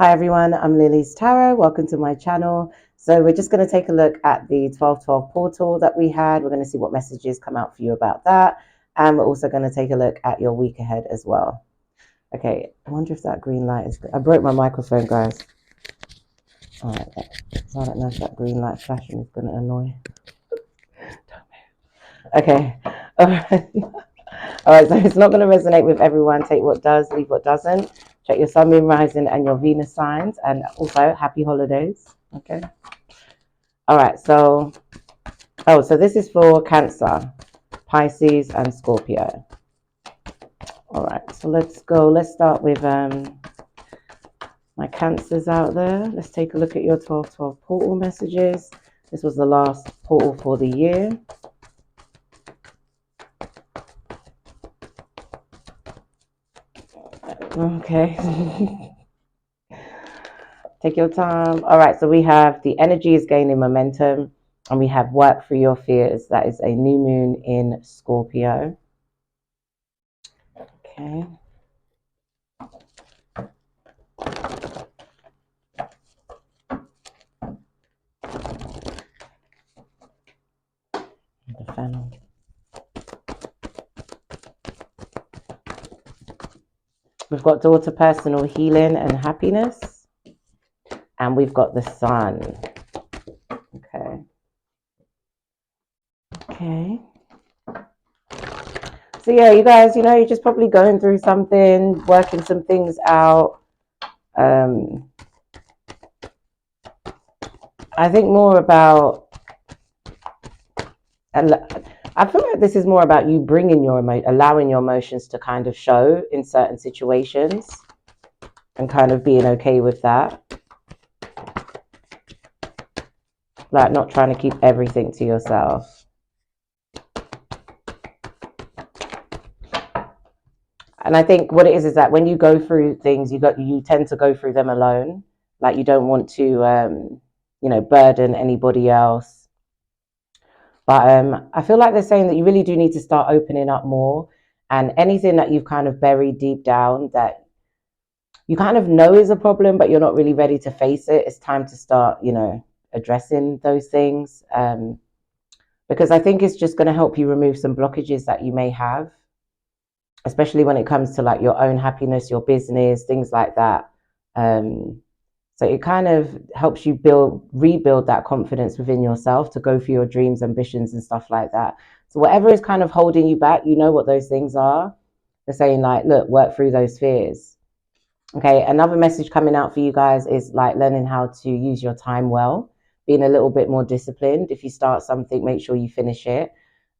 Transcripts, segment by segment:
Hi everyone, I'm Lily's Tarot. Welcome to my channel. So we're just going to take a look at the 1212 portal that we had. We're going to see what messages come out for you about that. And we're also going to take a look at your week ahead as well. Okay, I wonder if that green light is good. I broke my microphone, guys. All right, so I don't know if that green light flashing is going to annoy. Okay, all right. All right, so it's not going to resonate with everyone. Take what does, leave what doesn't. Check your sun, moon, rising, and your Venus signs, and also happy holidays. Okay. All right. So this is for Cancer, Pisces, and Scorpio. All right. So let's go. Let's start with my Cancers out there. Let's take a look at your 1212 portal messages. This was the last portal for the year. Okay. Take your time. All right, so we have the energy is gaining momentum, and we have work through your fears. That is a new moon in Scorpio. Okay. The funnel. We've got daughter, personal healing and happiness, and we've got the sun. Okay. Okay. So yeah, you guys, you're just probably going through something, working some things out. I think more about, I feel like this is more about you bringing allowing your emotions to kind of show in certain situations and kind of being okay with that. Like not trying to keep everything to yourself. And I think what it is that when you go through things, you tend to go through them alone. Like you don't want to, burden anybody else. But I feel like they're saying that you really do need to start opening up more. And anything that you've kind of buried deep down that you kind of know is a problem, but you're not really ready to face it, it's time to start, addressing those things. Because I think it's just going to help you remove some blockages that you may have, especially when it comes to like your own happiness, your business, things like that. So it kind of helps you rebuild that confidence within yourself to go for your dreams, ambitions, and stuff like that. So whatever is kind of holding you back, you know what those things are. They're saying like, look, work through those fears. Okay, another message coming out for you guys is like learning how to use your time well, being a little bit more disciplined. If you start something, make sure you finish it.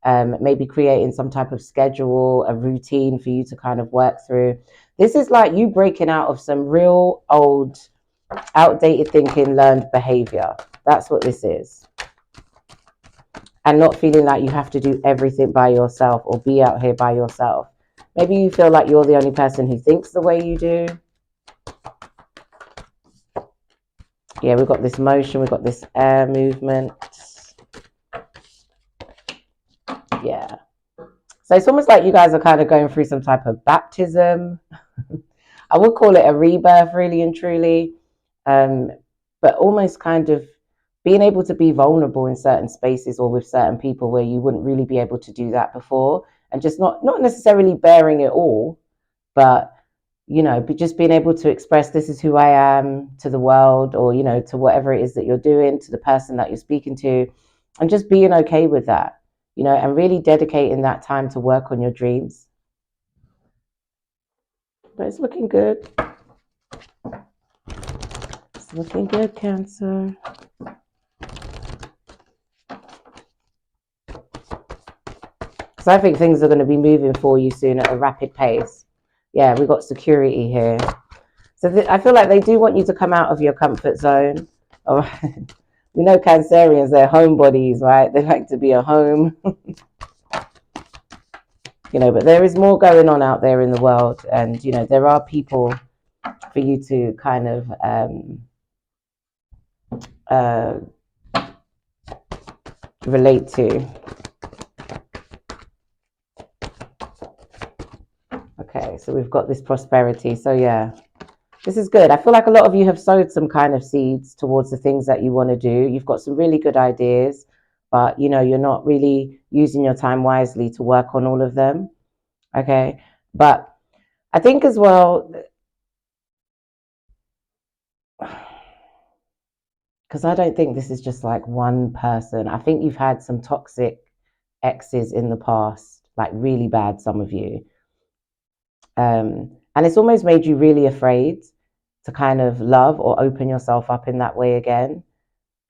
Maybe creating some type of schedule, a routine for you to kind of work through. This is like you breaking out of some real old, outdated thinking, learned behavior. That's what this is. And not feeling like you have to do everything by yourself or be out here by yourself. Maybe you feel like you're the only person who thinks the way you do. Yeah, we've got this motion, we've got this air movement. Yeah. So it's almost like you guys are kind of going through some type of baptism. I would call it a rebirth, really and truly. But almost kind of being able to be vulnerable in certain spaces or with certain people where you wouldn't really be able to do that before. And just not necessarily bearing it all, but just being able to express this is who I am to the world, or, to whatever it is that you're doing, to the person that you're speaking to, and just being okay with that, and really dedicating that time to work on your dreams. But it's looking good. It's looking good, Cancer. Because I think things are going to be moving for you soon at a rapid pace. Yeah, we've got security here. So I feel like they do want you to come out of your comfort zone. All right. We know Cancerians, they're homebodies, right? They like to be at home. But there is more going on out there in the world. And, there are people for you to kind of relate to. Okay, so we've got this prosperity. So, yeah. This is good. I feel like a lot of you have sowed some kind of seeds towards the things that you want to do. You've got some really good ideas, but you're not really using your time wisely to work on all of them. Okay. But I think as well, because I don't think this is just like one person. I think you've had some toxic exes in the past, like really bad, some of you. And it's almost made you really afraid to kind of love or open yourself up in that way again.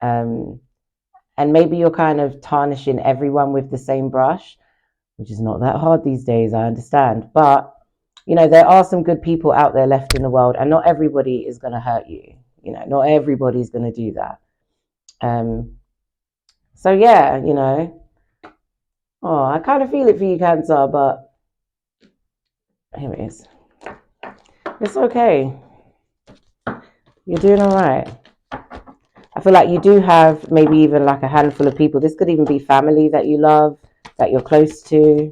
Um, and maybe you're kind of tarnishing everyone with the same brush, which is not that hard these days, I understand. But, there are some good people out there left in the world, and not everybody is going to hurt you. Not everybody's going to do that. So, yeah, oh, I kind of feel it for you, Cancer, but here it is. It's okay. You're doing all right. I feel like you do have maybe even like a handful of people. This could even be family that you love, that you're close to.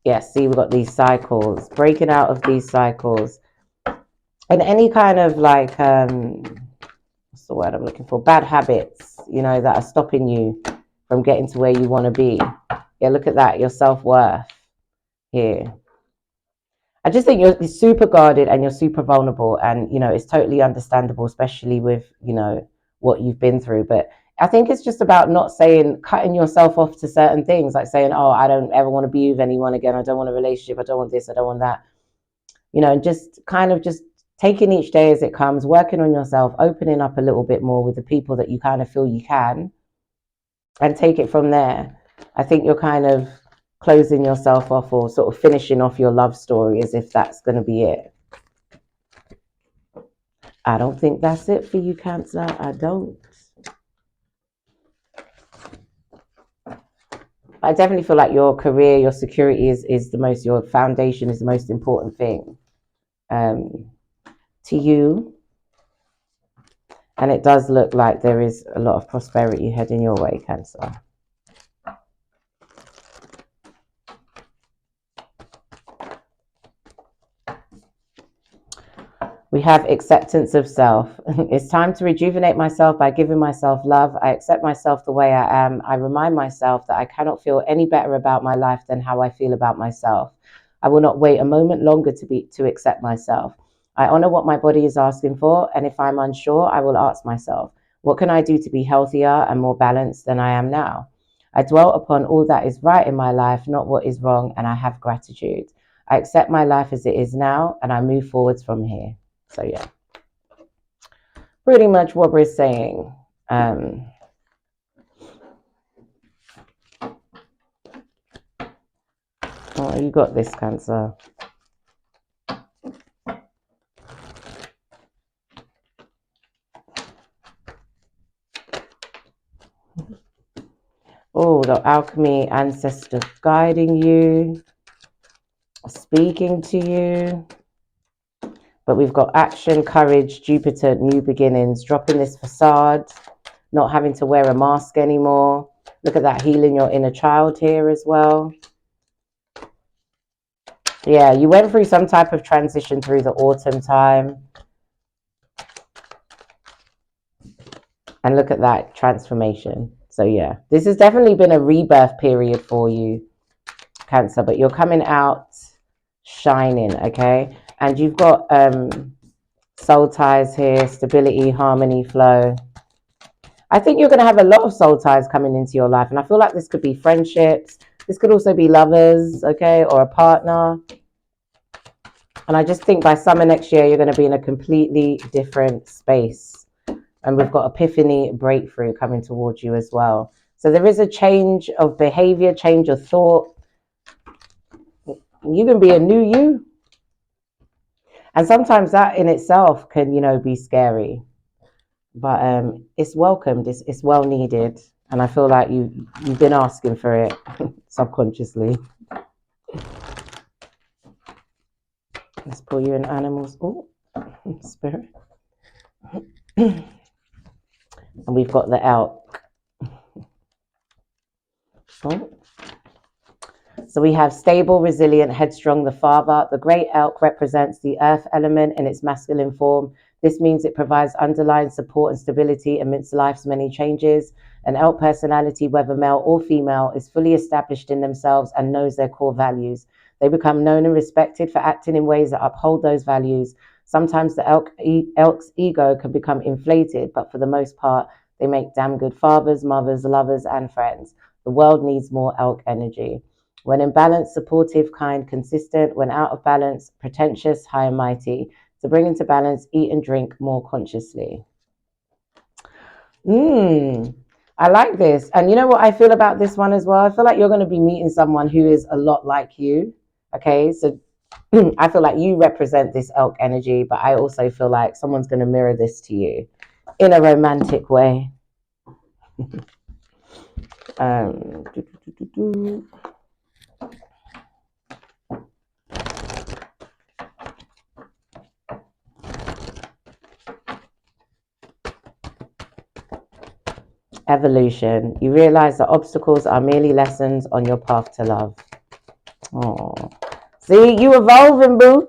Yes, see, we've got these cycles, breaking out of these cycles. And any kind of like, what's the word I'm looking for? Bad habits, that are stopping you from getting to where you want to be. Yeah, look at that, your self-worth here. I just think you're super guarded and you're super vulnerable, and it's totally understandable, especially with what you've been through. But I think it's just about not cutting yourself off to certain things, like saying, "Oh, I don't ever want to be with anyone again. I don't want a relationship. I don't want this. I don't want that." And just kind of just taking each day as it comes, working on yourself, opening up a little bit more with the people that you kind of feel you can, and take it from there. I think you're kind of closing yourself off or sort of finishing off your love story as if that's going to be it. I don't think that's it for you, Cancer. I don't. I definitely feel like your career, your security is the most, your foundation is the most important thing to you. And it does look like there is a lot of prosperity heading your way, Cancer. We have acceptance of self. It's time to rejuvenate myself by giving myself love. I accept myself the way I am. I remind myself that I cannot feel any better about my life than how I feel about myself. I will not wait a moment longer to accept myself. I honor what my body is asking for, and if I'm unsure, I will ask myself, what can I do to be healthier and more balanced than I am now? I dwell upon all that is right in my life, not what is wrong, and I have gratitude. I accept my life as it is now, and I move forwards from here. So yeah, pretty much what we're saying. Oh, you got this, Cancer. Oh, the alchemy ancestors guiding you, speaking to you. But we've got action, courage, Jupiter, new beginnings, dropping this facade, not having to wear a mask anymore. Look at that, healing your inner child here as well. Yeah, you went through some type of transition through the autumn time. And look at that transformation. So yeah, this has definitely been a rebirth period for you, Cancer, but you're coming out shining, okay? And you've got soul ties here, stability, harmony, flow. I think you're going to have a lot of soul ties coming into your life, and I feel like this could be friendships. This could also be lovers, okay, or a partner. And I just think by summer next year, you're going to be in a completely different space. And we've got epiphany, breakthrough coming towards you as well. So there is a change of behavior, change of thought. You can be a new you. And sometimes that in itself can, be scary. But it's welcomed, it's well needed. And I feel like you've been asking for it subconsciously. Let's pull you in animals. Oh, spirit. And we've got the elk. Oh. So we have stable, resilient, headstrong, the father. The great elk represents the earth element in its masculine form. This means it provides underlying support and stability amidst life's many changes. An elk personality, whether male or female, is fully established in themselves and knows their core values. They become known and respected for acting in ways that uphold those values. Sometimes the elk's ego can become inflated, but for the most part, they make damn good fathers, mothers, lovers, and friends. The world needs more elk energy. When in balance, supportive, kind, consistent. When out of balance, pretentious, high and mighty. To bring into balance, eat and drink more consciously. I like this. And you know what I feel about this one as well? I feel like you're going to be meeting someone who is a lot like you. Okay, so I feel like you represent this elk energy, but I also feel like someone's going to mirror this to you in a romantic way. um, do, do, do, Evolution. You realize that obstacles are merely lessons on your path to love. Oh, see, you evolving, boo.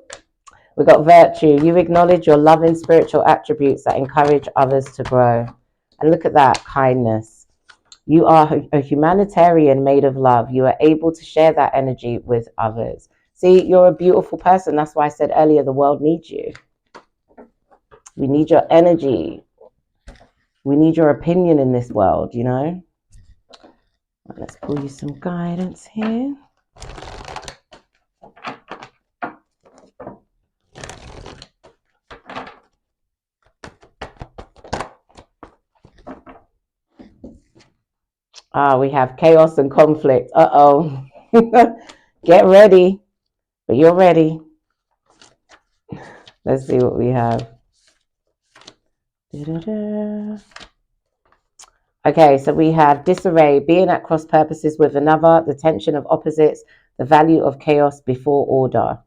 We got virtue. You acknowledge your loving spiritual attributes that encourage others to grow. And look at that, kindness. You are a humanitarian made of love. You are able to share that energy with others. See, you're a beautiful person. That's why I said earlier, the world needs you. We need your energy. We need your opinion in this world, you know? Let's pull you some guidance here. We have chaos and conflict. Uh-oh. Get ready. But you're ready. Let's see what we have. Da-da-da. Okay, so we have disarray, being at cross purposes with another, the tension of opposites, the value of chaos before order.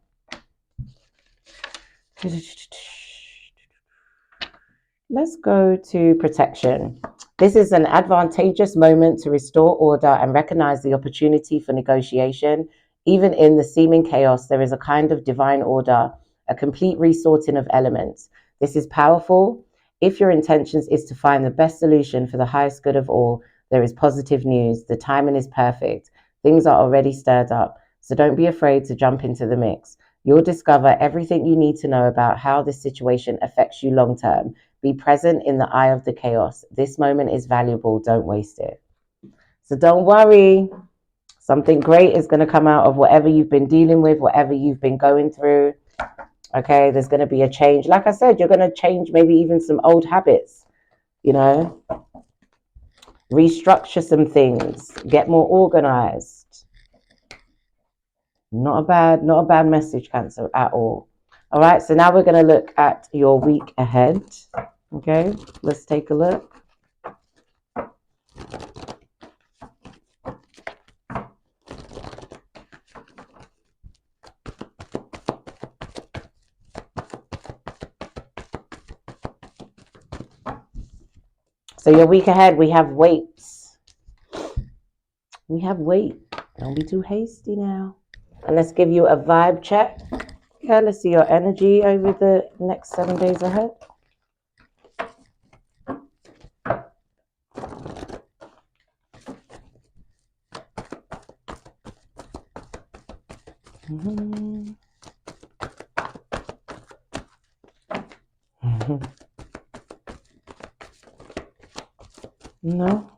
Let's go to protection. This is an advantageous moment to restore order and recognize the opportunity for negotiation. Even in the seeming chaos, there is a kind of divine order, a complete resorting of elements. This is powerful. If your intentions is to find the best solution for the highest good of all, there is positive news. The timing is perfect. Things are already stirred up, so don't be afraid to jump into the mix. You'll discover everything you need to know about how this situation affects you long term. Be present in the eye of the chaos. This moment is valuable. Don't waste it. So don't worry. Something great is going to come out of whatever you've been dealing with, whatever you've been going through. Okay, there's going to be a change. Like I said, you're going to change maybe even some old habits, you know, restructure some things, get more organized. Not a bad message, Cancer, at all. All right, so now we're going to look at your week ahead. Okay, let's take a look. So your week ahead, we have weights. We have weight. Don't be too hasty now. And let's give you a vibe check. Okay, let's see your energy over the next 7 days ahead. No.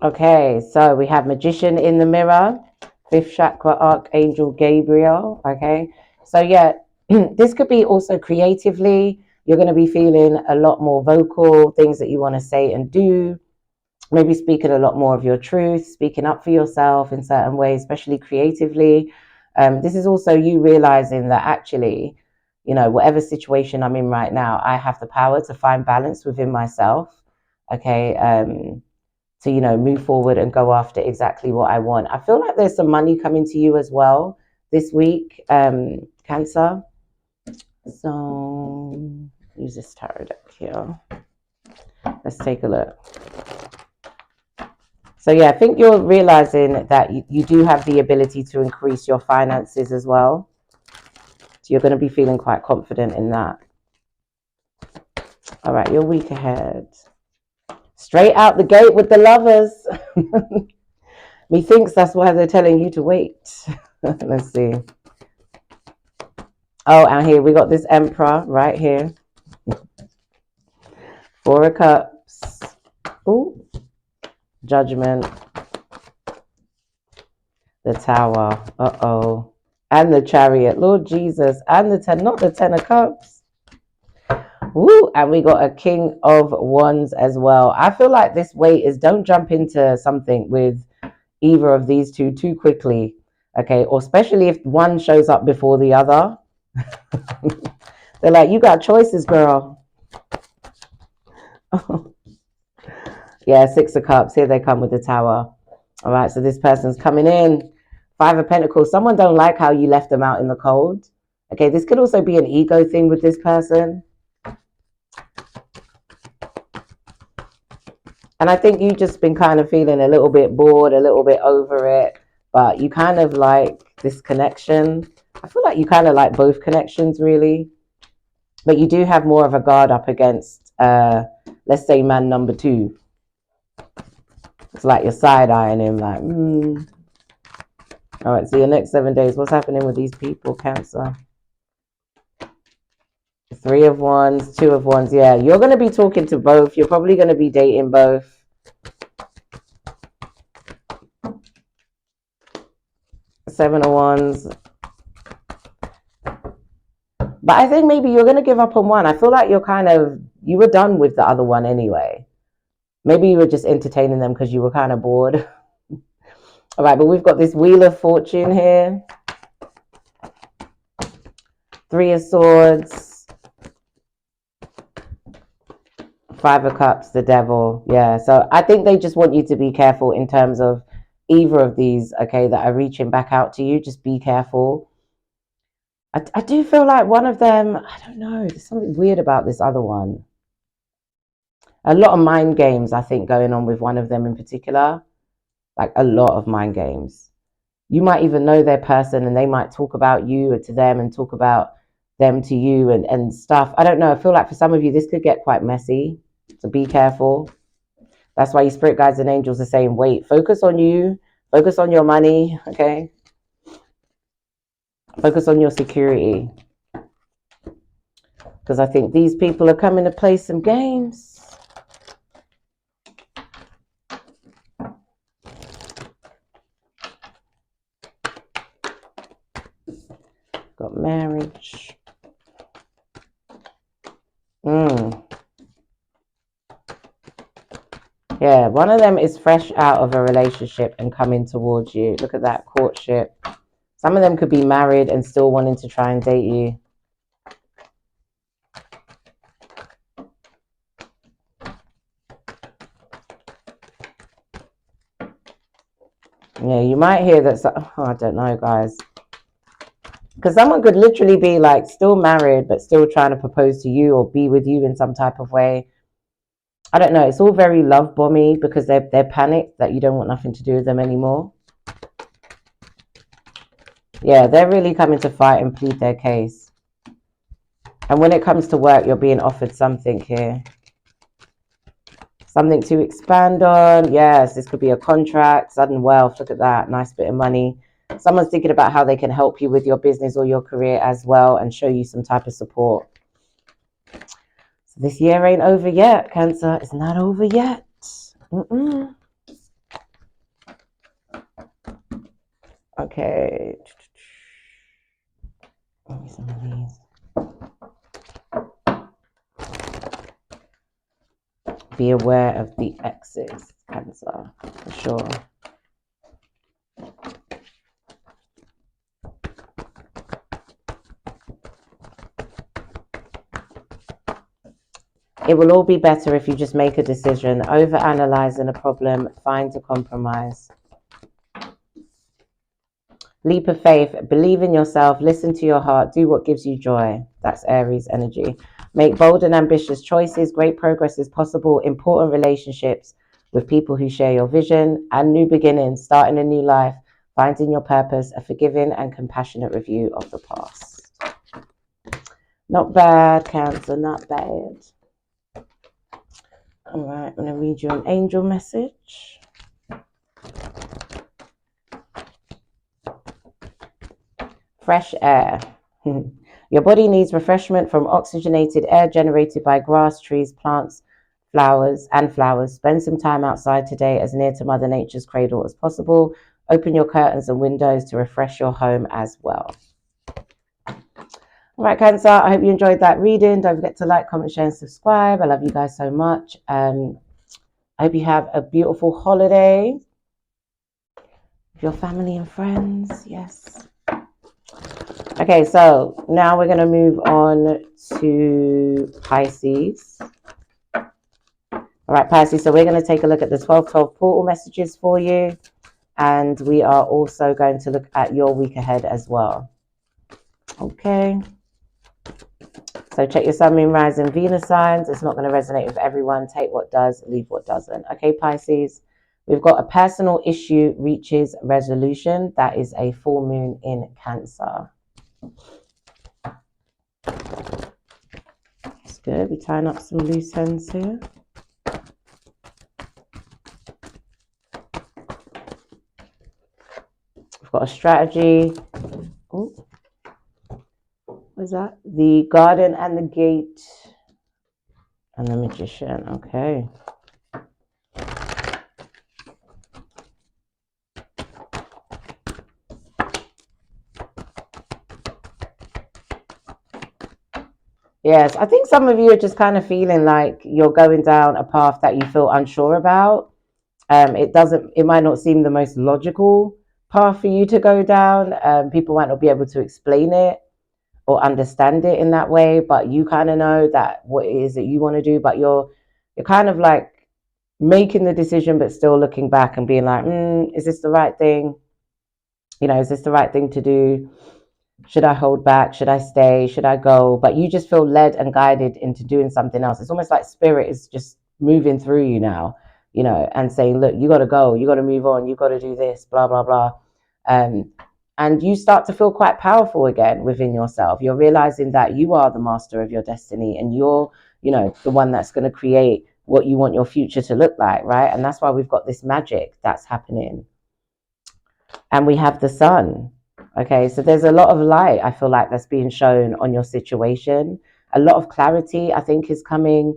Okay, so we have Magician in the mirror, fifth chakra Archangel Gabriel. Okay, so yeah, this could be also creatively. You're going to be feeling a lot more vocal, things that you want to say and do. Maybe speaking a lot more of your truth, speaking up for yourself in certain ways, especially creatively. This is also you realizing that actually, you know, whatever situation I'm in right now, I have the power to find balance within myself. Okay. To, you know, move forward and go after exactly what I want. I feel like there's some money coming to you as well this week, Cancer. So use this tarot deck here. Let's take a look. So yeah, I think you're realizing that you do have the ability to increase your finances as well. So you're going to be feeling quite confident in that. All right, your week ahead. Straight out the gate with the lovers. Methinks that's why they're telling you to wait. Let's see. Oh, and here we got this Emperor right here. Four of Cups. Ooh. Judgment. The Tower. Uh-oh. And the Chariot. Lord Jesus. And the Ten, not the Ten of Cups. Woo. And we got a King of Wands as well. I feel like this wait is don't jump into something with either of these two too quickly. Okay. Or especially if one shows up before the other. They're like, you got choices, girl. Yeah, Six of Cups. Here they come with the Tower. All right, so this person's coming in. Five of Pentacles. Someone don't like how you left them out in the cold. Okay, this could also be an ego thing with this person. And I think you've just been kind of feeling a little bit bored, a little bit over it. But you kind of like this connection. I feel like you kind of like both connections, really. But you do have more of a guard up against, let's say, man number two. It's like you're side-eyeing him, like, All right, so your next 7 days, what's happening with these people, Cancer? Three of Wands, Two of Wands. Yeah, you're going to be talking to both. You're probably going to be dating both. Seven of Wands. But I think maybe you're going to give up on one. I feel like you were done with the other one anyway. Maybe you were just entertaining them because you were kind of bored. All right, but we've got this Wheel of Fortune here. Three of Swords. Five of Cups, the Devil. Yeah, so I think they just want you to be careful in terms of either of these, okay, that are reaching back out to you. Just be careful. I do feel like one of them, I don't know, there's something weird about this other one. A lot of mind games, I think, going on with one of them in particular. Like a lot of mind games. You might even know their person and they might talk about you to them and talk about them to you and stuff. I don't know. I feel like for some of you, this could get quite messy. So be careful. That's why your spirit guides and angels are saying, wait, focus on you. Focus on your money, okay? Focus on your security. Because I think these people are coming to play some games. Got marriage. Yeah, one of them is fresh out of a relationship and coming towards you. Look at that, courtship. Some of them could be married and still wanting to try and date you. Yeah, you might hear that. I don't know, guys. Because someone could literally be like still married, but still trying to propose to you or be with you in some type of way. I don't know. It's all very love bomby because they're panicked that you don't want nothing to do with them anymore. Yeah, they're really coming to fight and plead their case. And when it comes to work, you're being offered something here. Something to expand on. Yes, this could be a contract, sudden wealth. Look at that. Nice bit of money. Someone's thinking about how they can help you with your business or your career as well and show you some type of support. So this year ain't over yet, Cancer. It's not over yet. Okay. Give me some of these. Be aware of the exes, Cancer, for sure. It will all be better if you just make a decision. Over-analyzing a problem, find a compromise. Leap of faith, believe in yourself, listen to your heart, do what gives you joy. That's Aries energy. Make bold and ambitious choices. Great progress is possible. Important relationships with people who share your vision, and new beginnings, starting a new life, finding your purpose, a forgiving and compassionate review of the past. Not bad, Cancer, not bad. All right, I'm going to read you an angel message. Fresh air. Your body needs refreshment from oxygenated air generated by grass, trees, plants, flowers. Spend some time outside today as near to Mother Nature's cradle as possible. Open your curtains and windows to refresh your home as well. All right, Cancer, I hope you enjoyed that reading. Don't forget to like, comment, share, and subscribe. I love you guys so much. I hope you have a beautiful holiday with your family and friends. Yes. Okay, so now we're going to move on to Pisces. All right, Pisces, so we're going to take a look at the 12/12 portal messages for you. And we are also going to look at your week ahead as well. Okay. So check your sun, moon, rising, Venus signs. It's not going to resonate with everyone. Take what does, leave what doesn't. Okay, Pisces. We've got a personal issue reaches resolution. That is a full moon in Cancer. That's good. We're tying up some loose ends here. We've got a strategy. Oh, what is that? The garden and the gate and the magician. Okay. Yes, I think some of you are just kind of feeling like you're going down a path that you feel unsure about. It might not seem the most logical path for you to go down. People might not be able to explain it or understand it in that way, but you kind of know that what it is that you want to do, but you're kind of like making the decision, but still looking back and being like, is this the right thing? You know, is this the right thing to do? Should I hold back? Should I stay? Should I go? But you just feel led and guided into doing something else. It's almost like spirit is just moving through you now, you know, and saying, look, you got to go, you got to move on, you got to do this, blah, blah, blah. And you start to feel quite powerful again within yourself. You're realizing that you are the master of your destiny and you're, you know, the one that's going to create what you want your future to look like, right? And that's why we've got this magic that's happening. And we have the sun. Okay, so there's a lot of light, I feel like, that's being shown on your situation. A lot of clarity, I think, is coming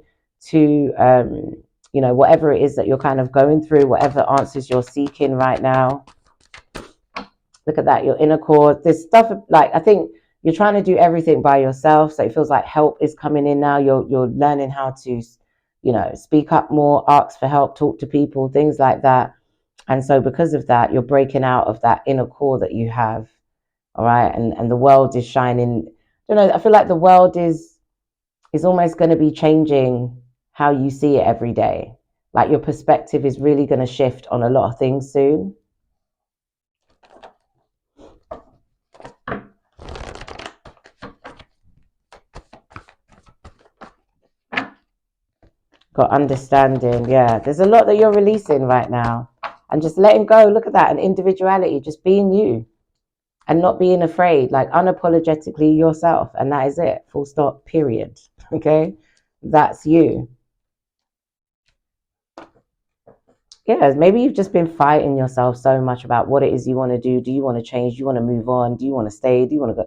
to, you know, whatever it is that you're kind of going through, whatever answers you're seeking right now. Look at that, your inner core. There's stuff like, I think you're trying to do everything by yourself. So it feels like help is coming in now. You're learning how to, you know, speak up more, ask for help, talk to people, things like that. And so because of that, you're breaking out of that inner core that you have. All right. And the world is shining. I don't know. I feel like the world is almost going to be changing how you see it every day. Like your perspective is really going to shift on a lot of things soon. Got understanding. Yeah. There's a lot that you're releasing right now and just letting go. Look at that. And individuality, just being you. And not being afraid, like unapologetically yourself. And that is it. Full stop, period. Okay? That's you. Yeah, maybe you've just been fighting yourself so much about what it is you want to do. Do you want to change? Do you want to move on? Do you want to stay? Do you want to go?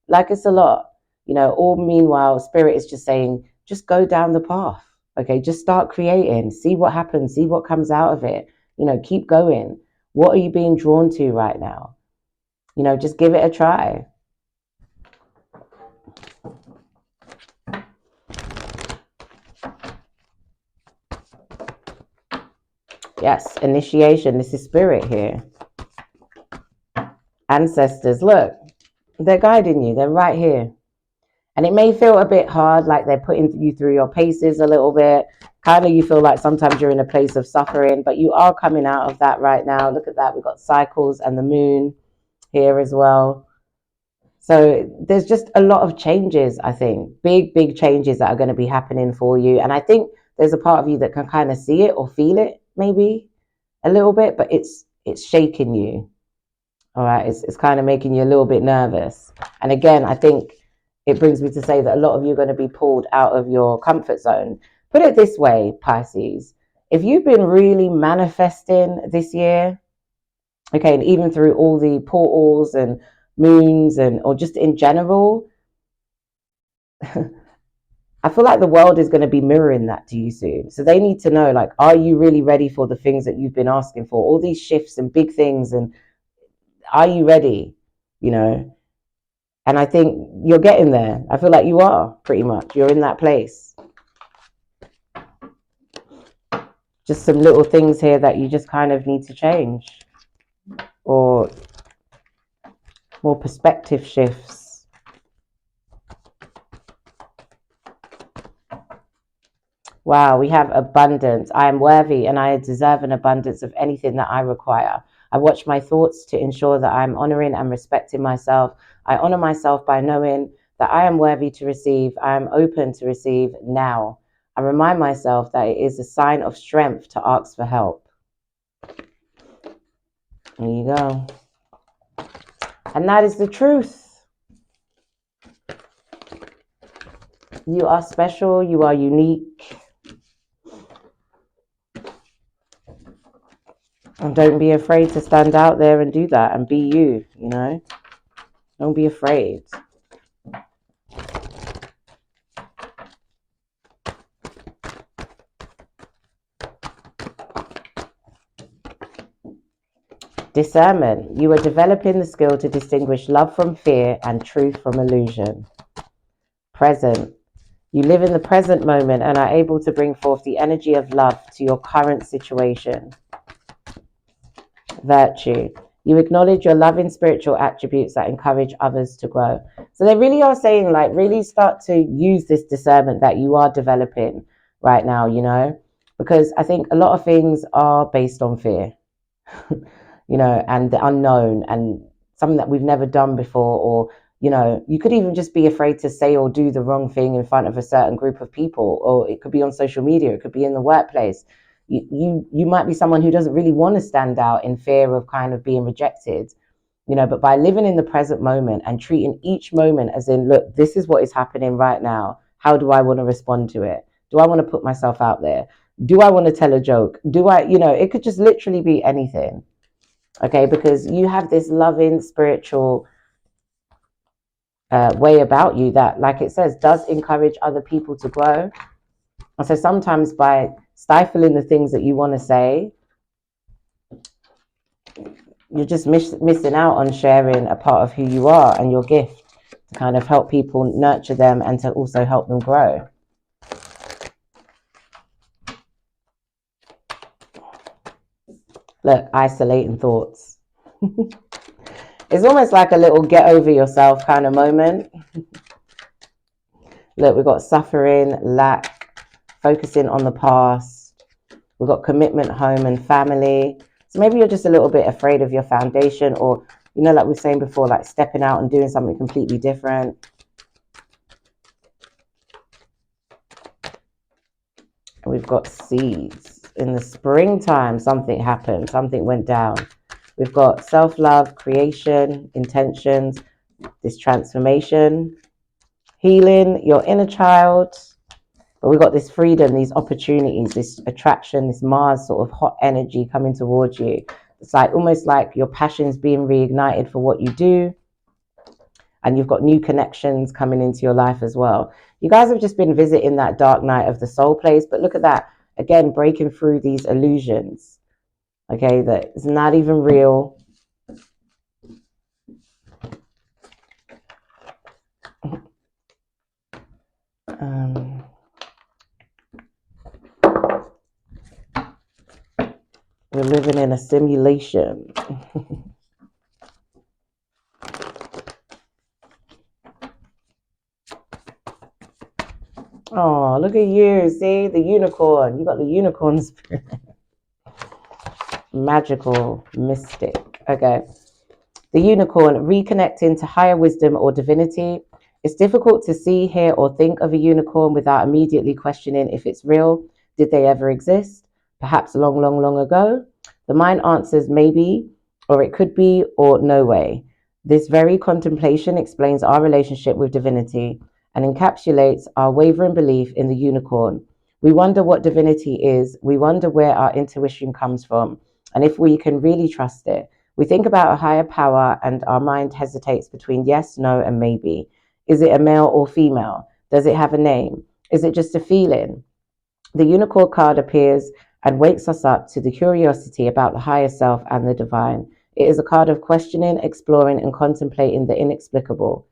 Like it's a lot. You know, all meanwhile, spirit is just saying, just go down the path. Okay, just start creating. See what happens. See what comes out of it. You know, keep going. What are you being drawn to right now? You know, just give it a try. Yes, initiation. This is spirit here. Ancestors, look, they're guiding you. They're right here. And it may feel a bit hard, like they're putting you through your paces a little bit. Kind of you feel like sometimes you're in a place of suffering, but you are coming out of that right now. Look at that. We've got cycles and the moon here as well. So there's just a lot of changes, I think. Big changes that are going to be happening for you. And I think there's a part of you that can kind of see it or feel it maybe a little bit, but it's shaking you. All right, it's kind of making you a little bit nervous. And again, I think it brings me to say that a lot of you are going to be pulled out of your comfort zone. Put it this way, Pisces, if you've been really manifesting this year, okay, and even through all the portals and moons and or just in general, I feel like the world is going to be mirroring that to you soon. So they need to know, like, are you really ready for the things that you've been asking for? All these shifts and big things, and are you ready? You know, and I think you're getting there. I feel like you are pretty much. You're in that place. Just some little things here that you just kind of need to change, or more perspective shifts. Wow, we have abundance. I am worthy and I deserve an abundance of anything that I require. I watch my thoughts to ensure that I'm honoring and respecting myself. I honor myself by knowing that I am worthy to receive. I am open to receive now. I remind myself that it is a sign of strength to ask for help. There you go. And that is the truth. You are special. You are unique. And don't be afraid to stand out there and do that and be you, you know? Don't be afraid. Discernment. You are developing the skill to distinguish love from fear and truth from illusion. Present. You live in the present moment and are able to bring forth the energy of love to your current situation. Virtue. You acknowledge your loving spiritual attributes that encourage others to grow. So they really are saying, like, really start to use this discernment that you are developing right now, you know, because I think a lot of things are based on fear, you know, and the unknown and something that we've never done before, or, you know, you could even just be afraid to say or do the wrong thing in front of a certain group of people, or it could be on social media, it could be in the workplace. You might be someone who doesn't really want to stand out in fear of kind of being rejected, you know, but by living in the present moment and treating each moment as in, look, this is what is happening right now. How do I want to respond to it? Do I want to put myself out there? Do I want to tell a joke? Do I, you know, it could just literally be anything. Okay, because you have this loving spiritual way about you that, like it says, does encourage other people to grow. And so sometimes by stifling the things that you want to say, you're just missing out on sharing a part of who you are and your gift to kind of help people, nurture them, and to also help them grow. Look, isolating thoughts. It's almost like a little get over yourself kind of moment. Look, we've got suffering, lack, focusing on the past. We've got commitment, home, and family. So maybe you're just a little bit afraid of your foundation, or, you know, like we were saying before, like stepping out and doing something completely different. And we've got seeds. In the springtime, something happened, something went down. We've got self-love, creation, intentions, this transformation, healing your inner child. But we've got this freedom, these opportunities, this attraction, this Mars sort of hot energy coming towards you. It's like almost like your passion's being reignited for what you do. And you've got new connections coming into your life as well. You guys have just been visiting that dark night of the soul place. But look at that. Again, breaking through these illusions. Okay, that is not even real. We're living in a simulation. Oh, look at you. See, the unicorn. You got the unicorn spirit. Magical, mystic. Okay. The unicorn, reconnecting to higher wisdom or divinity. It's difficult to see, hear, or think of a unicorn without immediately questioning if it's real. Did they ever exist? perhaps long, long, long ago? The mind answers maybe, or it could be, or no way. This very contemplation explains our relationship with divinity and encapsulates our wavering belief in the unicorn. We wonder what divinity is, we wonder where our intuition comes from, and if we can really trust it. We think about a higher power, and our mind hesitates between yes, no, and maybe. Is it a male or female? Does it have a name? Is it just a feeling? The unicorn card appears and wakes us up to the curiosity about the higher self and the divine. It is a card of questioning, exploring, and contemplating the inexplicable.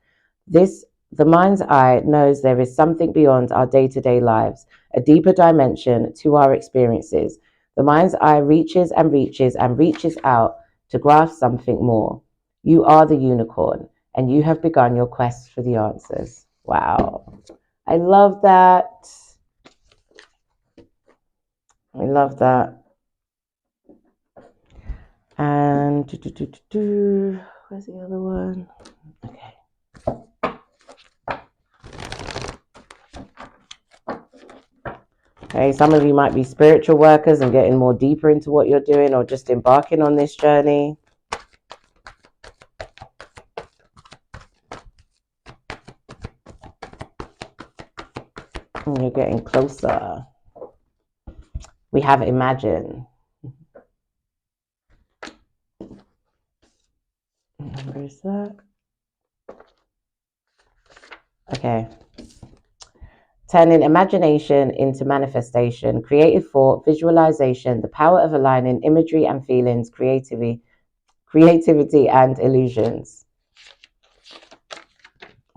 This, the mind's eye, knows there is something beyond our day to day lives, a deeper dimension to our experiences. The mind's eye reaches and reaches and reaches out to grasp something more. You are the unicorn, and you have begun your quest for the answers. Wow. I love that. I love that. And where's the other one? Okay. Okay, some of you might be spiritual workers and getting more deeper into what you're doing, or just embarking on this journey. And you're getting closer. We have imagine. Where is that? Okay. Turning imagination into manifestation, creative thought, visualization, the power of aligning imagery and feelings, creativity and illusions.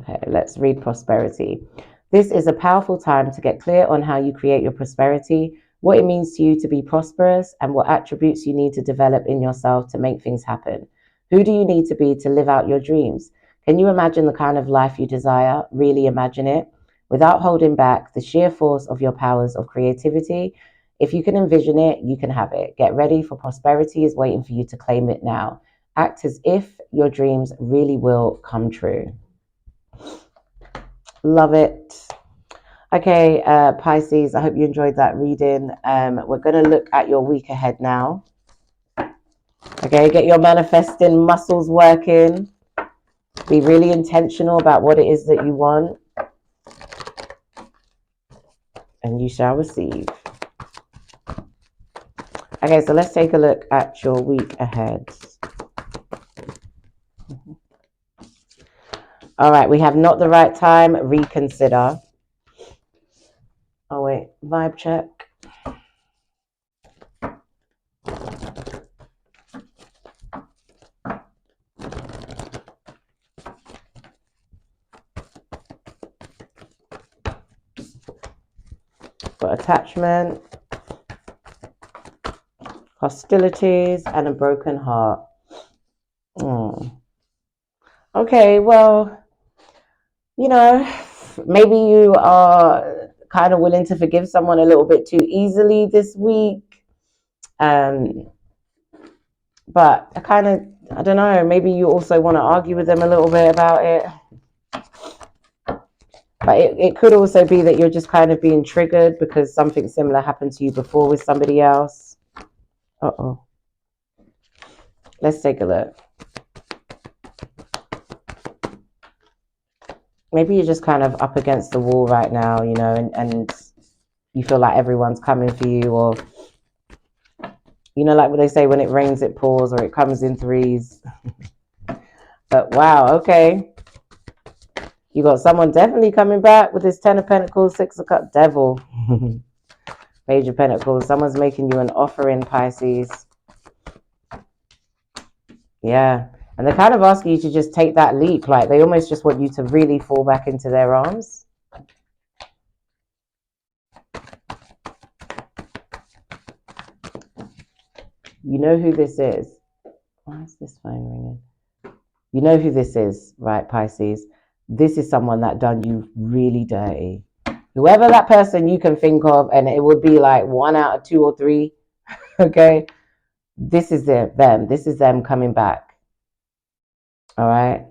Okay, let's read prosperity. This is a powerful time to get clear on how you create your prosperity, what it means to you to be prosperous, and what attributes you need to develop in yourself to make things happen. Who do you need to be to live out your dreams? Can you imagine the kind of life you desire? Really imagine it without holding back the sheer force of your powers of creativity. If you can envision it, you can have it. Get ready, for prosperity is waiting for you to claim it now. Act as if your dreams really will come true. Love it. Okay, Pisces, I hope you enjoyed that reading. We're going to look at your week ahead now. Okay, get your manifesting muscles working. Be really intentional about what it is that you want, and you shall receive. Okay, so let's take a look at your week ahead. All right, we have not the right time, reconsider. Oh, wait, vibe check. Got attachment, hostilities, and a broken heart. Okay, well, you know, maybe you are kind of willing to forgive someone a little bit too easily this week. But I don't know, maybe you also want to argue with them a little bit about it. But it could also be that you're just kind of being triggered because something similar happened to you before with somebody else. Uh-oh. Let's take a look. Maybe you're just kind of up against the wall right now, you know, and you feel like everyone's coming for you, or, you know, like what they say, when it rains, it pours, or it comes in threes. But wow, okay. You got someone definitely coming back with this 10 of Pentacles, 6 of Cups, Devil. Page of Pentacles. Someone's making you an offering, Pisces. Yeah. And they're kind of asking you to just take that leap. Like, they almost just want you to really fall back into their arms. You know who this is. Why is this phone ringing? You know who this is, right, Pisces? This is someone that done you really dirty. Whoever that person you can think of, and it would be like 1 out of 2 or 3, okay? This is them. This is them coming back. All right?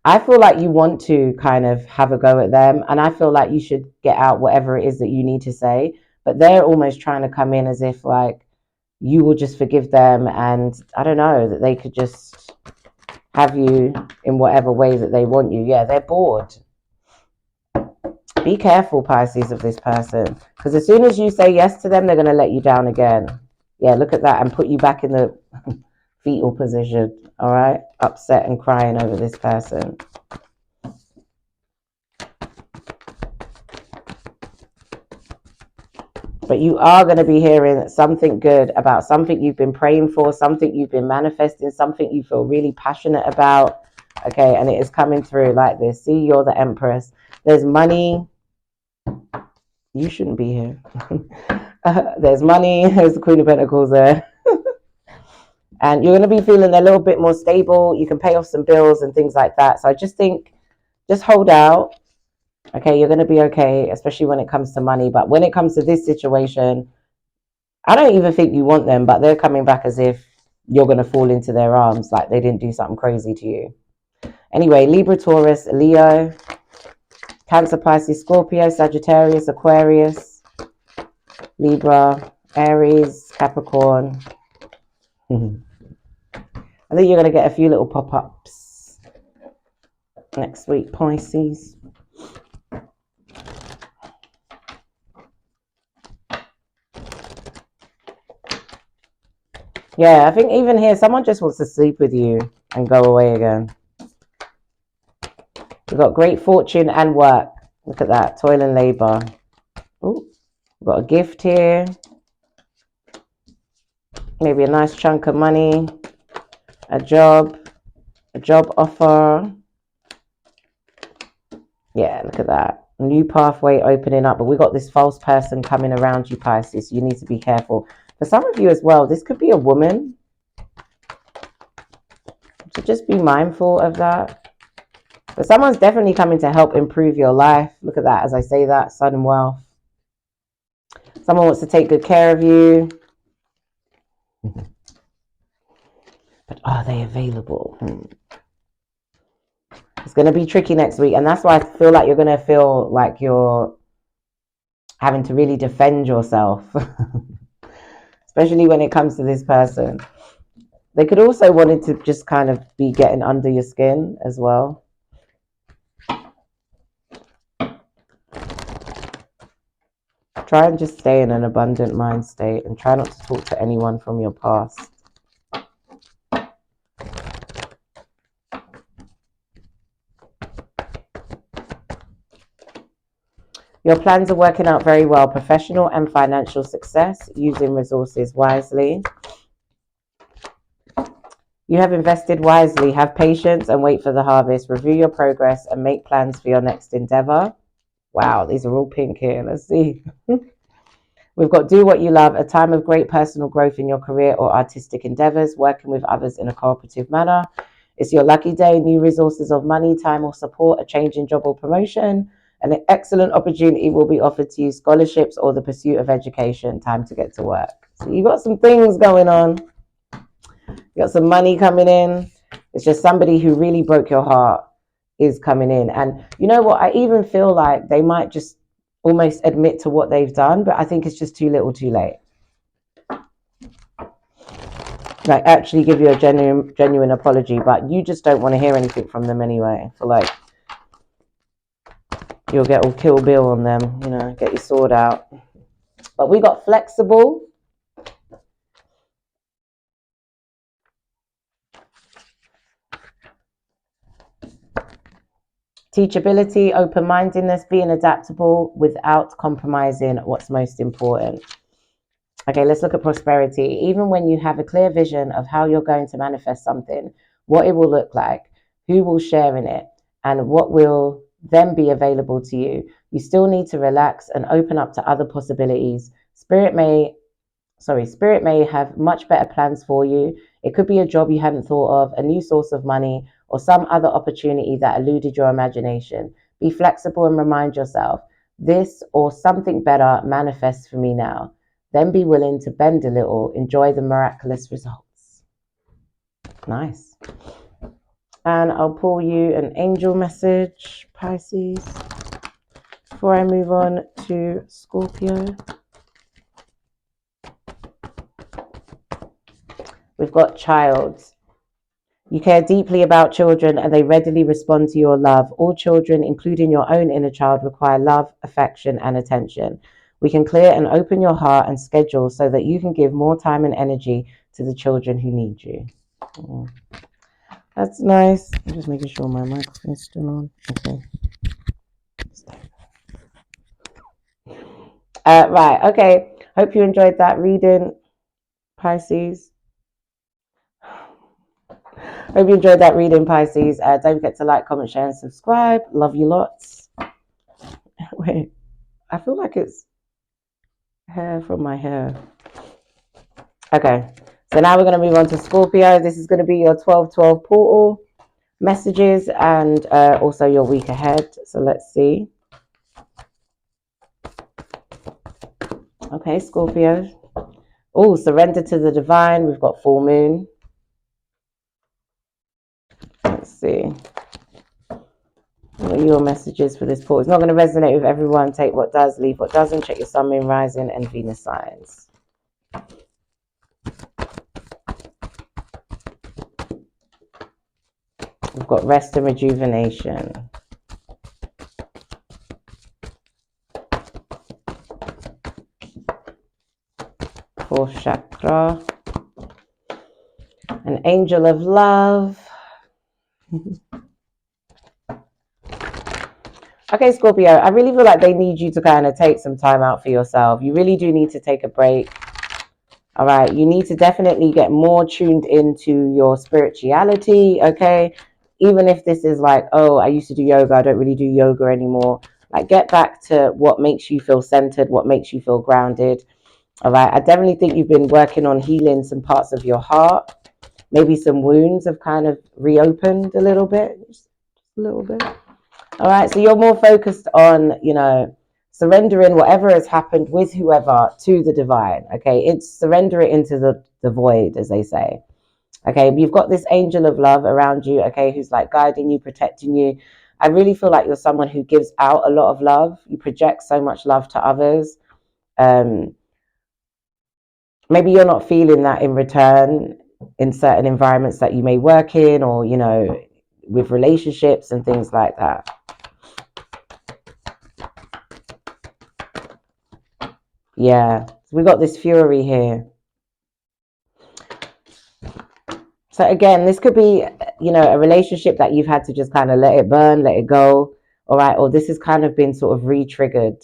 I feel like you want to kind of have a go at them, and I feel like you should get out whatever it is that you need to say. but they're almost trying to come in as if like you will just forgive them, and I don't know, that they could just have you in whatever way that they want you. Yeah, they're bored. Be careful, Pisces, of this person, because as soon as you say yes to them, they're going to let you down again. Yeah, look at that, and put you back in the fetal position. All right, upset and crying over this person. But you are going to be hearing something good about something you've been praying for, something you've been manifesting, something you feel really passionate about. Okay, and it is coming through like this. See, you're the Empress. There's money. You shouldn't be here. There's money. There's the Queen of Pentacles there. And you're going to be feeling a little bit more stable. You can pay off some bills and things like that. So I just think, just hold out. Okay, you're going to be okay, especially when it comes to money. But when it comes to this situation, I don't even think you want them, but they're coming back as if you're going to fall into their arms, like they didn't do something crazy to you. Anyway, Libra, Taurus, Leo, Cancer, Pisces, Scorpio, Sagittarius, Aquarius, Libra, Aries, Capricorn. I think you're going to get a few little pop-ups next week, Pisces. Yeah, I think even here, someone just wants to sleep with you and go away again. We've got great fortune and work. Look at that, toil and labor. Oh, we've got a gift here. Maybe a nice chunk of money, a job offer. Yeah, look at that. A new pathway opening up. But we got this false person coming around you, Pisces. You need to be careful. For some of you as well, this could be a woman. So just be mindful of that. But someone's definitely coming to help improve your life. Look at that as I say that, sudden wealth. Someone wants to take good care of you. But are they available? It's going to be tricky next week. And that's why I feel like you're going to feel like you're having to really defend yourself. Especially when it comes to this person. They could also want it to just kind of be getting under your skin as well. Try and just stay in an abundant mind state and try not to talk to anyone from your past. Your plans are working out very well. Professional and financial success, using resources wisely. You have invested wisely. Have patience and wait for the harvest. Review your progress and make plans for your next endeavor. Wow, these are all pink here. Let's see. We've got do what you love, a time of great personal growth in your career or artistic endeavors, working with others in a cooperative manner. It's your lucky day, new resources of money, time or support, a change in job or promotion. An excellent opportunity will be offered to you, scholarships or the pursuit of education. Time to get to work. So you got some things going on. You got some money coming in. It's just somebody who really broke your heart is coming in. And you know what? I even feel like they might just almost admit to what they've done, but I think it's just too little too late. Like actually give you a genuine apology, but you just don't want to hear anything from them anyway. For like you'll get all Kill Bill on them, you know, get your sword out. But we got flexible. Teachability, open-mindedness, being adaptable without compromising what's most important. Okay, let's look at prosperity. Even when you have a clear vision of how you're going to manifest something, what it will look like, who will share in it, and what will then be available to you, you still need to relax and open up to other possibilities. Spirit may have much better plans for you. It could be a job you hadn't thought of, a new source of money, or some other opportunity that eluded your imagination. Be flexible and remind yourself, this or something better manifests for me now. Then be willing to bend a little, enjoy the miraculous results. Nice. And I'll pull you an angel message, Pisces, before I move on to Scorpio. We've got child. You care deeply about children and they readily respond to your love. All children, including your own inner child, require love, affection, and attention. We can clear and open your heart and schedule so that you can give more time and energy to the children who need you. Oh, that's nice. I'm just making sure my microphone's still on. Okay. Right. Okay. Hope you enjoyed that reading, Pisces. Hope you enjoyed that reading, Pisces. Don't forget to like, comment, share, and subscribe. Love you lots. Wait, I feel like it's hair from my hair. Okay, so now we're going to move on to Scorpio. This is going to be your 12/12 portal messages and also your week ahead. So let's see. Okay, Scorpio. Oh, surrender to the divine. We've got full moon. Let's see. What are your messages for this portal? It's not going to resonate with everyone. Take what does, leave what doesn't. Check your sun, moon, rising, and Venus signs. We've got rest and rejuvenation. Fourth chakra. An angel of love. Okay, Scorpio, I really feel like they need you to kind of take some time out for yourself. You really do need to take a break. All right, you need to definitely get more tuned into your spirituality, okay? Even if this is like, oh, I used to do yoga, I don't really do yoga anymore. Like, get back to what makes you feel centered, what makes you feel grounded. All right, I definitely think you've been working on healing some parts of your heart. Maybe some wounds have kind of reopened a little bit, just a little bit. All right, so you're more focused on, surrendering whatever has happened with whoever to the divine. Okay, it's surrender it into the void, as they say. Okay, you've got this angel of love around you, okay, who's like guiding you, protecting you. I really feel like you're someone who gives out a lot of love. You project so much love to others. Maybe you're not feeling that in return in certain environments that you may work in, or with relationships and things like that. Yeah, so we got this fury here. So again, this could be, a relationship that you've had to just kind of let it burn, let it go. All right, or this has kind of been sort of re-triggered.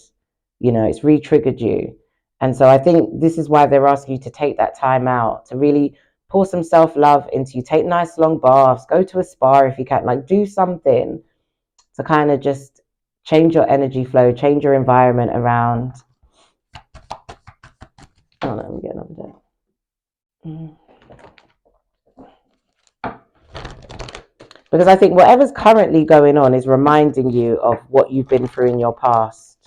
It's re-triggered you. And so I think this is why they're asking you to take that time out to really pour some self-love into you. Take nice long baths, go to a spa if you can, like do something to kind of just change your energy flow, change your environment around. Oh, let me get another deck. Because I think whatever's currently going on is reminding you of what you've been through in your past.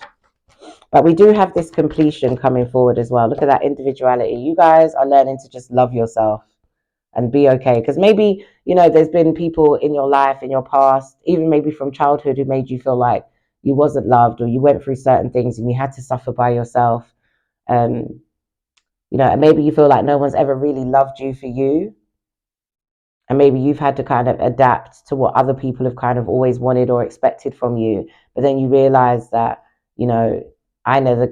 But we do have this completion coming forward as well. Look at that individuality. You guys are learning to just love yourself and be okay. Because maybe, there's been people in your life, in your past, even maybe from childhood, who made you feel like you wasn't loved, or you went through certain things and you had to suffer by yourself. And maybe you feel like no one's ever really loved you for you. And maybe you've had to kind of adapt to what other people have kind of always wanted or expected from you. But then you realize that, I never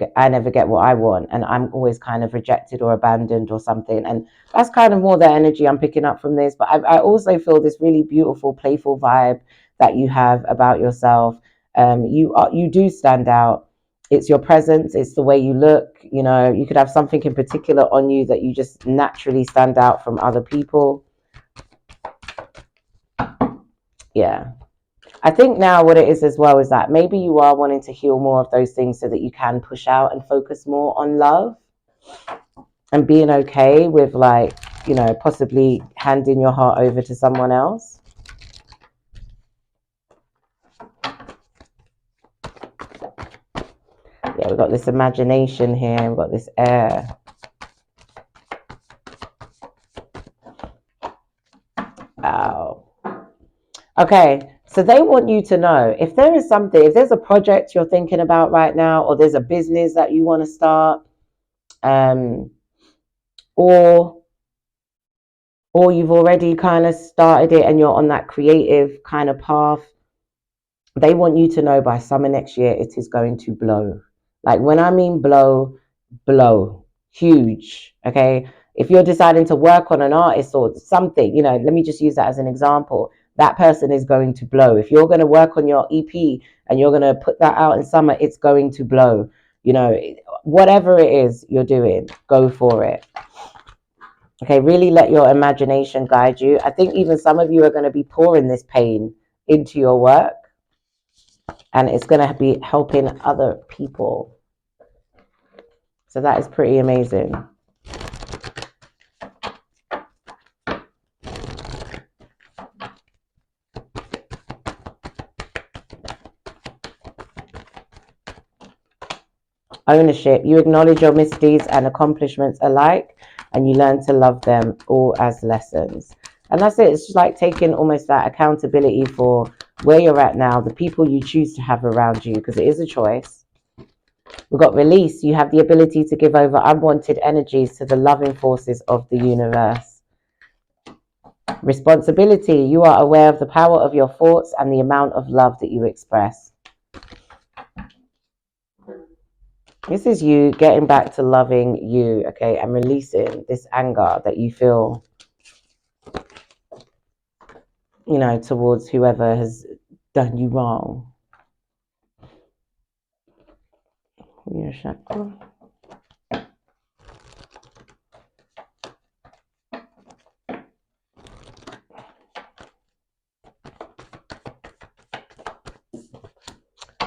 get what I want, and I'm always kind of rejected or abandoned or something. And that's kind of more the energy I'm picking up from this. But I also feel this really beautiful, playful vibe that you have about yourself. You do stand out. It's your presence. It's the way you look. You could have something in particular on you that you just naturally stand out from other people. Yeah. I think now what it is as well is that maybe you are wanting to heal more of those things so that you can push out and focus more on love and being okay with, like, possibly handing your heart over to someone else. Yeah, we've got this imagination here. We've got this air. Wow. Okay. So they want you to know if there is something, if there's a project you're thinking about right now, or there's a business that you want to start, or or you've already kind of started it and you're on that creative kind of path, they want you to know by summer next year it is going to blow. Like when I mean blow, blow, huge. Okay. If you're deciding to work on an artist or something, let me just use that as an example. That person is going to blow. If you're going to work on your EP and you're going to put that out in summer, it's going to blow. Whatever it is you're doing, go for it. Okay, really let your imagination guide you. I think even some of you are going to be pouring this pain into your work, and it's going to be helping other people. So that is pretty amazing. Ownership. You acknowledge your misdeeds and accomplishments alike, and you learn to love them all as lessons. And that's it. It's just like taking almost that accountability for where you're at now, the people you choose to have around you, because it is a choice. We've got release. You have the ability to give over unwanted energies to the loving forces of the universe. Responsibility. You are aware of the power of your thoughts and the amount of love that you express. This is you getting back to loving you, okay, and releasing this anger that you feel, towards whoever has done you wrong. Your chakra.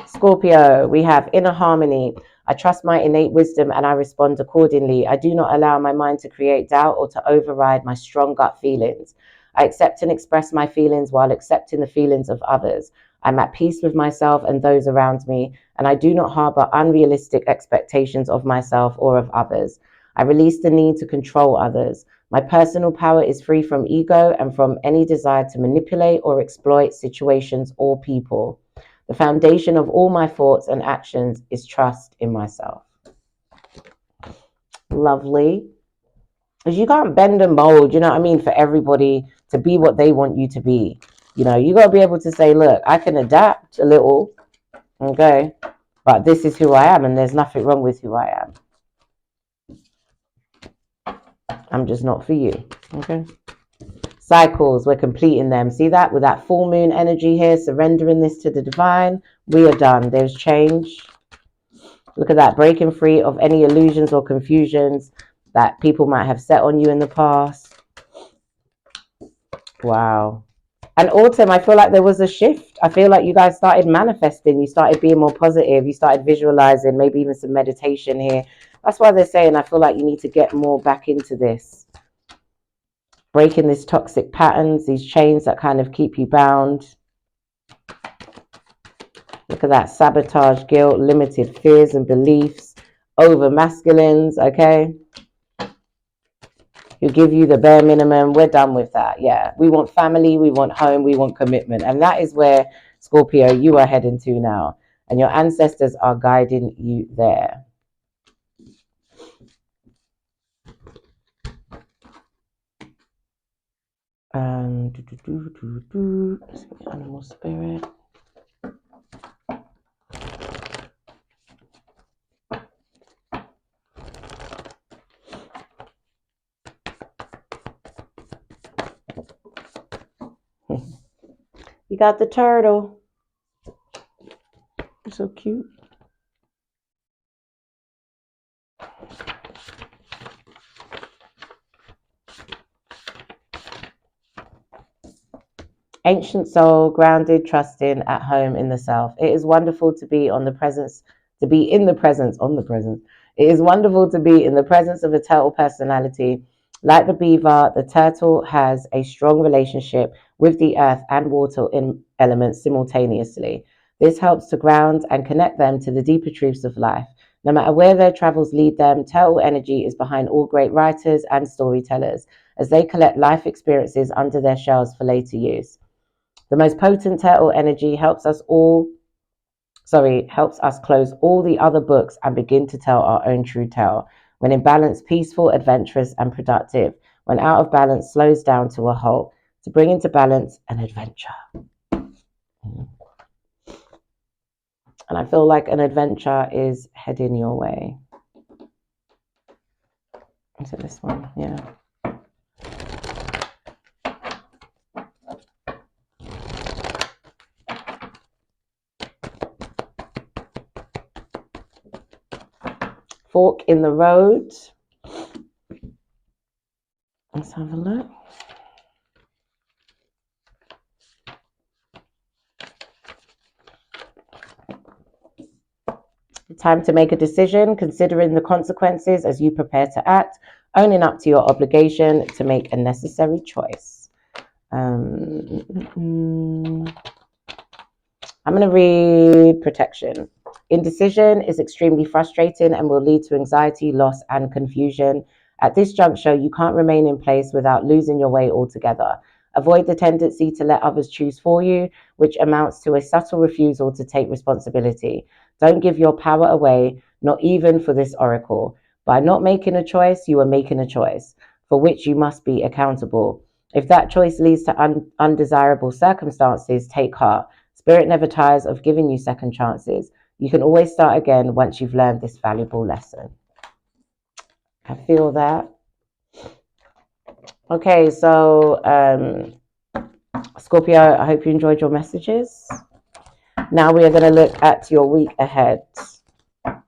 Scorpio, we have inner harmony. I trust my innate wisdom and I respond accordingly. I do not allow my mind to create doubt or to override my strong gut feelings. I accept and express my feelings while accepting the feelings of others. I'm at peace with myself and those around me, and I do not harbor unrealistic expectations of myself or of others. I release the need to control others. My personal power is free from ego and from any desire to manipulate or exploit situations or people. The foundation of all my thoughts and actions is trust in myself. Lovely. Because you can't bend and mold, for everybody to be what they want you to be. You got to be able to say, look, I can adapt a little, okay, but this is who I am and there's nothing wrong with who I am. I'm just not for you, okay? Cycles, we're completing them. See that with that full moon energy here, surrendering this to the divine. We are done. There's change. Look at that, breaking free of any illusions or confusions that people might have set on you in the past. Wow. And autumn, I feel like there was a shift. I feel like you guys started manifesting. You started being more positive. You started visualizing, maybe even some meditation here. That's why they're saying I feel like you need to get more back into this. Breaking these toxic patterns, these chains that kind of keep you bound. Look at that, sabotage, guilt, limited fears and beliefs, over masculines, okay? Who give you the bare minimum. We're done with that, yeah. We want family, we want home, we want commitment. And that is where, Scorpio, you are heading to now. And your ancestors are guiding you there. Animal spirit. You got the turtle. You're so cute. Ancient soul, grounded, trusting, at home in the self. It is wonderful to be on the presence, to be in the presence, on the presence. It is wonderful to be in the presence of a turtle personality. Like the beaver, the turtle has a strong relationship with the earth and water elements simultaneously. This helps to ground and connect them to the deeper truths of life. No matter where their travels lead them, turtle energy is behind all great writers and storytellers as they collect life experiences under their shells for later use. The most potent turtle energy helps us close all the other books and begin to tell our own true tale. When in balance, peaceful, adventurous, and productive. when out of balance slows down to a halt. To bring into balance an adventure. And I feel like an adventure is heading your way. Is it this one? Yeah. Fork in the road. Let's have a look. Time to make a decision, considering the consequences as you prepare to act, owning up to your obligation to make a necessary choice. I'm going to read protection. Indecision is extremely frustrating and will lead to anxiety, loss, and confusion. At this juncture, you can't remain in place without losing your way altogether. Avoid the tendency to let others choose for you, which amounts to a subtle refusal to take responsibility. Don't give your power away, not even for this oracle. By not making a choice, you are making a choice, for which you must be accountable. If that choice leads to undesirable circumstances, take heart. Spirit never tires of giving you second chances. You can always start again once you've learned this valuable lesson. I feel that. Okay, so Scorpio, I hope you enjoyed your messages. Now we are going to look at your week ahead. All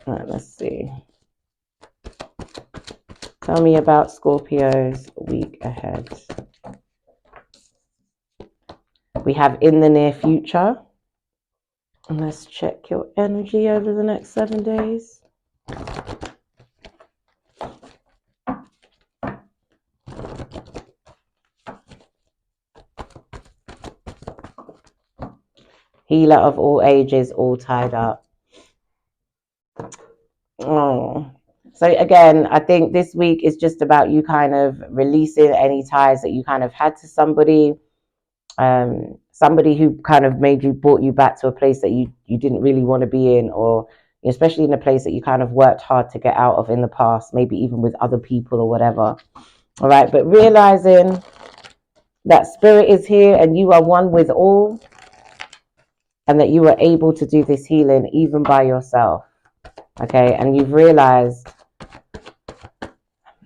right, let's see. Tell me about Scorpio's week ahead. We have in the near future. And let's check your energy over the next 7 days. Healer of all ages, all tied up. Oh, so again, I think this week is just about you kind of releasing any ties that you kind of had to somebody, somebody who kind of brought you back to a place that you didn't really want to be in, or especially in a place that you kind of worked hard to get out of in the past, maybe even with other people or whatever. All right, but realizing that spirit is here and you are one with all, and that you are able to do this healing even by yourself. Okay, and you've realized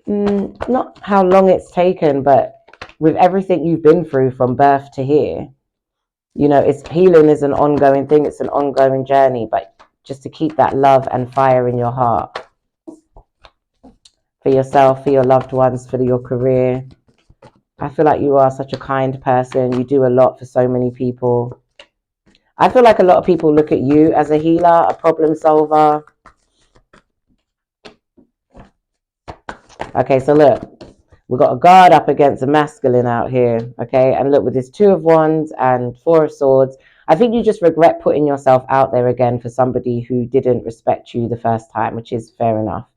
not how long it's taken, but with everything you've been through from birth to here, it's healing is an ongoing thing. It's an ongoing journey, but just to keep that love and fire in your heart for yourself, for your loved ones, for your career. I feel like you are such a kind person. You do a lot for so many people. I feel like a lot of people look at you as a healer, a problem solver. Okay, so look, we've got a guard up against a masculine out here, okay? And look, with this 2 of Wands and 4 of Swords, I think you just regret putting yourself out there again for somebody who didn't respect you the first time, which is fair enough,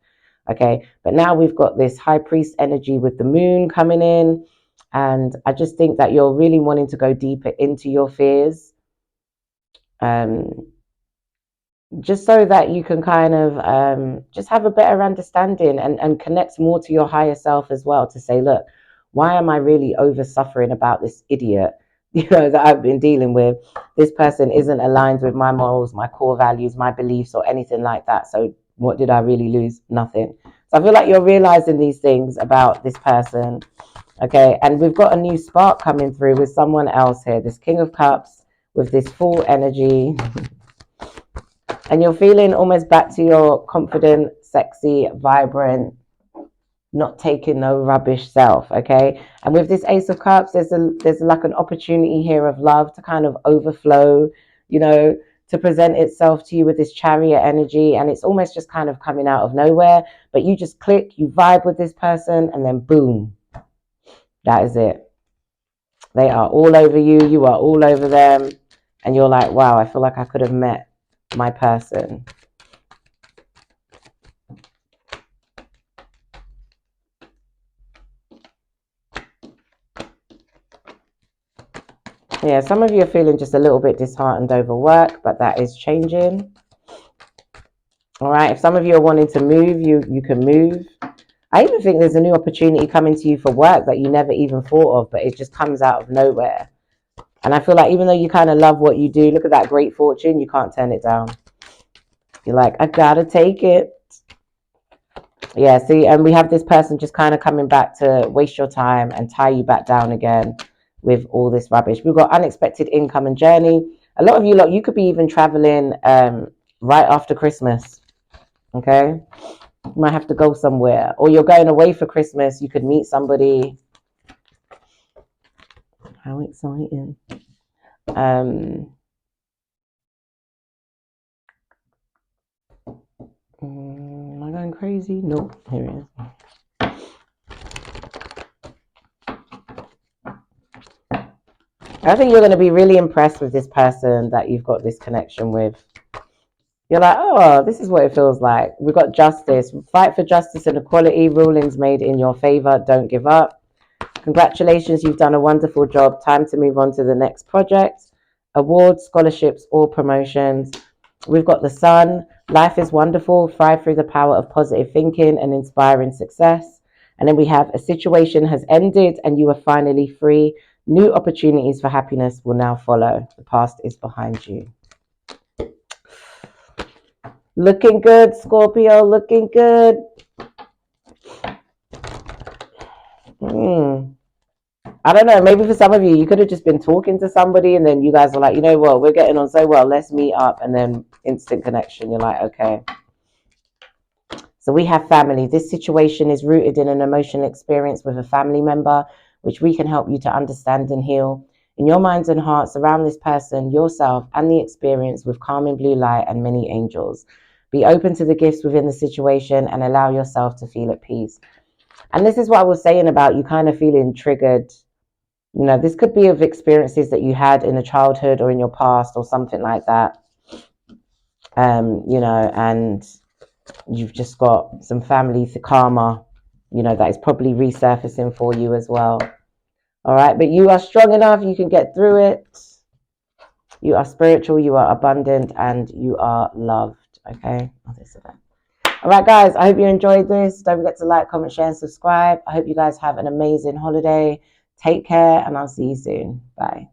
okay? But now we've got this High Priest energy with the moon coming in, and I just think that you're really wanting to go deeper into your fears, just so that you can kind of just have a better understanding and connect more to your higher self as well, to say, look, why am I really over suffering about this idiot, that I've been dealing with? This person isn't aligned with my morals, my core values, my beliefs, or anything like that. So what did I really lose? Nothing. So I feel like you're realizing these things about this person. Okay, and we've got a new spark coming through with someone else here, this King of Cups with this full energy. And you're feeling almost back to your confident, sexy, vibrant, not taking no rubbish self, okay? And with this Ace of Cups, there's like an opportunity here of love to kind of overflow, to present itself to you with this Chariot energy. And it's almost just kind of coming out of nowhere, but you just click, you vibe with this person, and then boom, that is it. They are all over you, you are all over them, and you're like, wow, I feel like I could have met my person. Yeah, some of you are feeling just a little bit disheartened over work, but that is changing. All right, if some of you are wanting to move, you can move. I even think there's a new opportunity coming to you for work that you never even thought of, but it just comes out of nowhere. And I feel like even though you kind of love what you do, look at that great fortune, you can't turn it down. You're like, I gotta take it. Yeah, see, and we have this person just kind of coming back to waste your time and tie you back down again with all this rubbish. We've got unexpected income and journey. A lot of you lot, you could be even traveling right after Christmas. Okay, you might have to go somewhere, or you're going away for Christmas. You could meet somebody. How exciting! Am I going crazy? Nope. Here it is. I think you're going to be really impressed with this person that you've got this connection with. You're like, oh, this is what it feels like. We've got justice. Fight for justice and equality. Rulings made in your favor. Don't give up. Congratulations, you've done a wonderful job. Time to move on to the next project. Awards, scholarships, or promotions. We've got the sun. Life is wonderful. Thrive through the power of positive thinking and inspiring success. And then we have a situation has ended and you are finally free. New opportunities for happiness will now follow. The past is behind you. Looking good, Scorpio, looking good. I don't know, maybe for some of you, you could have just been talking to somebody and then you guys are like, you know what, we're getting on so well, let's meet up, and then instant connection. You're like, okay. So we have family. This situation is rooted in an emotional experience with a family member, which we can help you to understand and heal. In your minds and hearts, surround this person, yourself, and the experience with calming blue light and many angels. Be open to the gifts within the situation and allow yourself to feel at peace. And this is what I was saying about you kind of feeling triggered. You know, this could be of experiences that you had in a childhood or in your past or something like that. You know, and you've just got some family karma, you know, that is probably resurfacing for you as well. All right, but you are strong enough, you can get through it. You are spiritual, you are abundant, and you are loved. Okay, all right, guys, I hope you enjoyed this. Don't forget to like, comment, share, and subscribe. I hope you guys have an amazing holiday. Take care, and I'll see you soon. Bye.